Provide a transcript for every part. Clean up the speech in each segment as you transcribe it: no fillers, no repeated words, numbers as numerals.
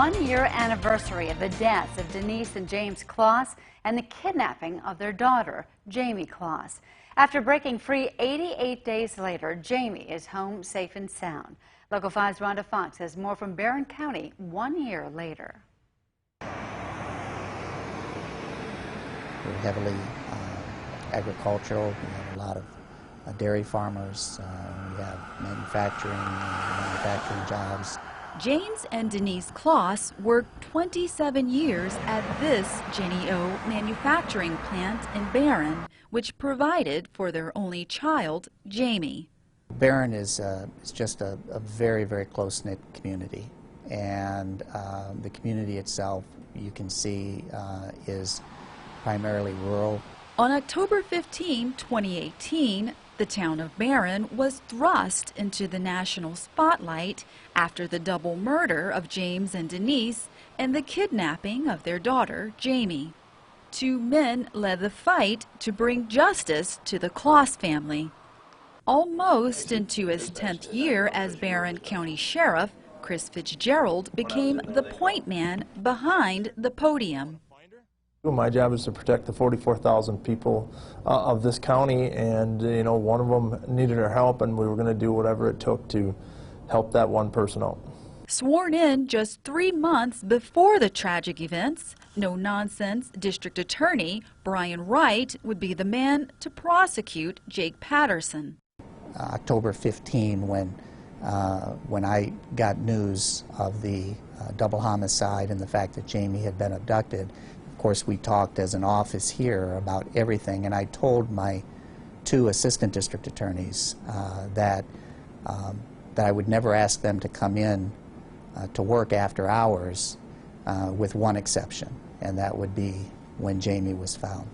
1-year anniversary of the deaths of Denise and James Closs and the kidnapping of their daughter, Jayme Closs. After breaking free 88 days later, Jayme is home safe and sound. Local 5's Rhonda Fox has more from Barron County 1 year later. We're heavily agricultural. We have a lot of dairy farmers. We have manufacturing jobs. James and Denise Closs worked 27 years at this Jenny O manufacturing plant in Barron, which provided for their only child, Jayme. Barron is just a very, very close-knit community, and the community itself, you can see, is primarily rural. On October 15, 2018, the town of Barron was thrust into the national spotlight after the double murder of James and Denise and the kidnapping of their daughter, Jayme. Two men led the fight to bring justice to the Closs family. Almost into his 10th year as Barron County Sheriff, Chris Fitzgerald became the point man behind the podium. My job is to protect the 44,000 people of this county, and one of them needed our help, and we were going to do whatever it took to help that one person out. Sworn in just 3 months before the tragic events, no-nonsense District Attorney Brian Wright would be the man to prosecute Jake Patterson. October 15, when I got news of the double homicide and the fact that Jayme had been abducted, of course, we talked as an office here about everything, and I told my 2 assistant district attorneys that I would never ask them to come in to work after hours, with one exception, and that would be when Jayme was found.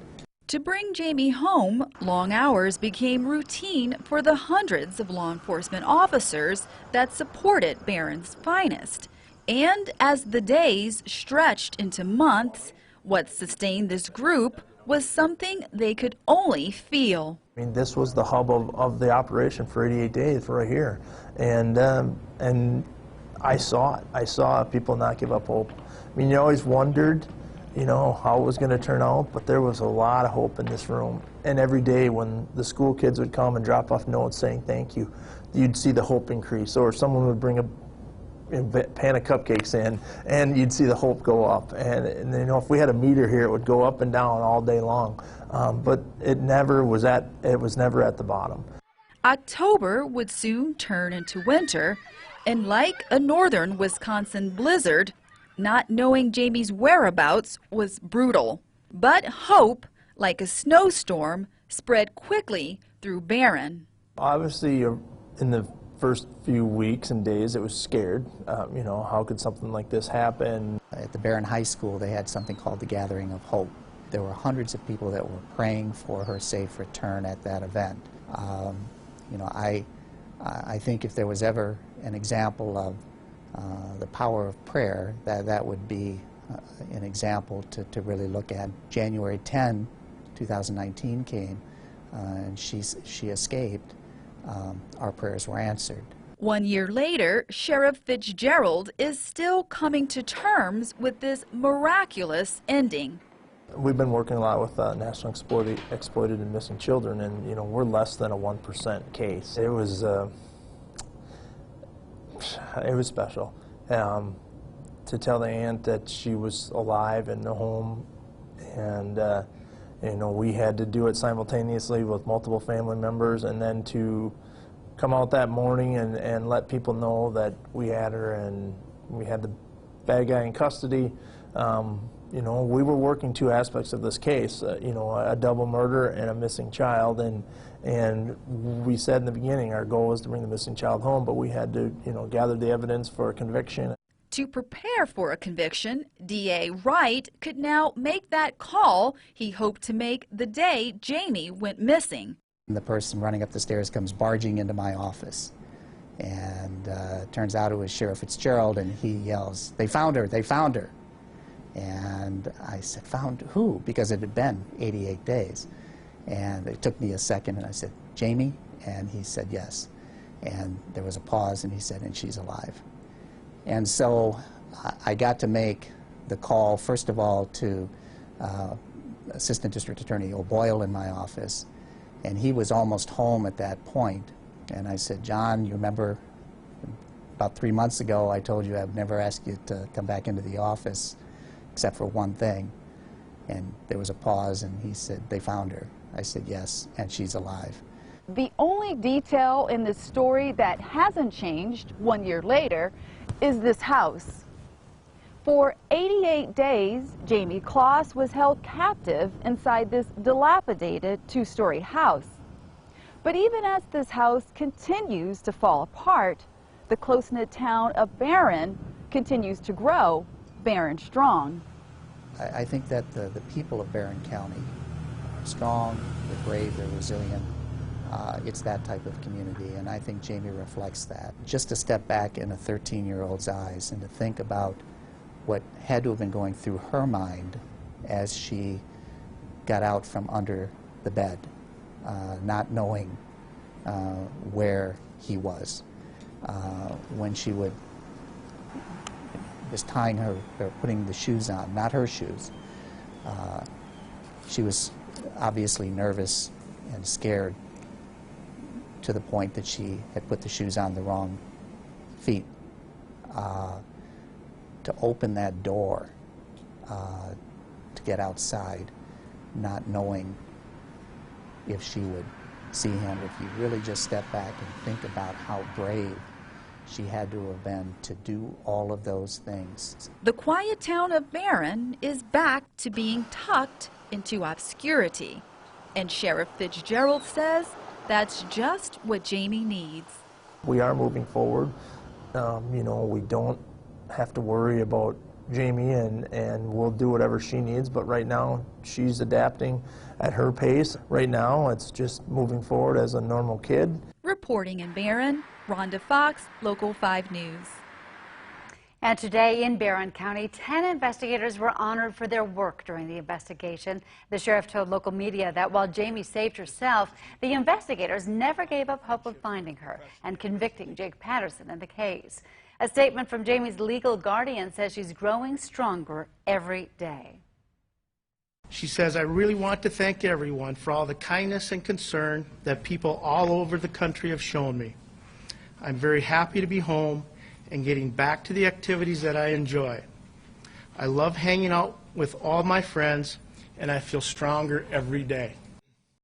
To bring Jayme home, long hours became routine for the hundreds of law enforcement officers that supported Barron's finest. And as the days stretched into months, what sustained this group was something they could only feel. I mean, this was the hub of the operation for 88 days right here, and I saw it. I saw people not give up hope. I mean, you always wondered, how it was going to turn out, but there was a lot of hope in this room. And every day when the school kids would come and drop off notes saying thank you, you'd see the hope increase, or someone would bring a pan of cupcakes in, and you'd see the hope go up. And if we had a meter here, it would go up and down all day long. But it was never at the bottom. October would soon turn into winter, and like a northern Wisconsin blizzard, not knowing Jayme's whereabouts was brutal. But hope, like a snowstorm, spread quickly through Barron. Obviously, in the first few weeks and days, it was scared. How could something like this happen? At the Barron High School, they had something called the Gathering of Hope. There were hundreds of people that were praying for her safe return at that event. I think if there was ever an example of the power of prayer, that would be an example to really look at. January 10, 2019 came, and she escaped. Our prayers were answered. 1 year later, Sheriff Fitzgerald is still coming to terms with this miraculous ending. We've been working a lot with national exploited and missing children, and we're less than a 1% case. It was special to tell the aunt that she was alive in the home, and we had to do it simultaneously with multiple family members, and then to come out that morning and let people know that we had her and we had the bad guy in custody. We were working 2 aspects of this case, a double murder and a missing child, and we said in the beginning our goal was to bring the missing child home, but we had to, gather the evidence for a conviction. To prepare for a conviction, D.A. Wright could now make that call he hoped to make the day Jayme went missing. The person running up the stairs comes barging into my office, and it turns out it was Sheriff Fitzgerald, and he yells, "They found her, they found her." And I said, "Found who?" Because it had been 88 days. And it took me a second, and I said, "Jayme?" And he said, "Yes." And there was a pause, and he said, "And she's alive." And so I got to make the call, first of all, to Assistant District Attorney O'Boyle in my office, and he was almost home at that point. And I said, John, you remember about 3 months ago I told you I'd never ask you to come back into the office except for one thing. And there was a pause, and he said, they found her. I said, yes, and she's alive. The only detail in this story that hasn't changed 1 year later is this house. For 88 days, Jayme Closs was held captive inside this dilapidated two-story house. But even as this house continues to fall apart, the close-knit town of Barron continues to grow, Barron strong. I think that the people of Barron County are strong, they're brave, they're resilient. It's that type of community, and I think Jayme reflects that. Just to step back in a 13-year-old's eyes and to think about what had to have been going through her mind as she got out from under the bed, not knowing where he was. When she would was tying her, or putting the shoes on, not her shoes. She was obviously nervous and scared to the point that she had put the shoes on the wrong feet. To open that door, to get outside, not knowing if she would see him, if you really just step back and think about how brave she had to have been to do all of those things. The quiet town of Barron is back to being tucked into obscurity. And Sheriff Fitzgerald says that's just what Jayme needs. We are moving forward. You know, we don't have to worry about Jayme, and we'll do whatever she needs, but right now she's adapting at her pace. Right now it's just moving forward as a normal kid. Reporting in Barron, Rhonda Fox, Local 5 News. And today in Barron County, 10 investigators were honored for their work during the investigation. The sheriff told local media that while Jayme saved herself, the investigators never gave up hope of finding her and convicting Jake Patterson in the case. A statement from Jayme's legal guardian says she's growing stronger every day. She says, I really want to thank everyone for all the kindness and concern that people all over the country have shown me. I'm very happy to be home and getting back to the activities that I enjoy. I love hanging out with all my friends, and I feel stronger every day.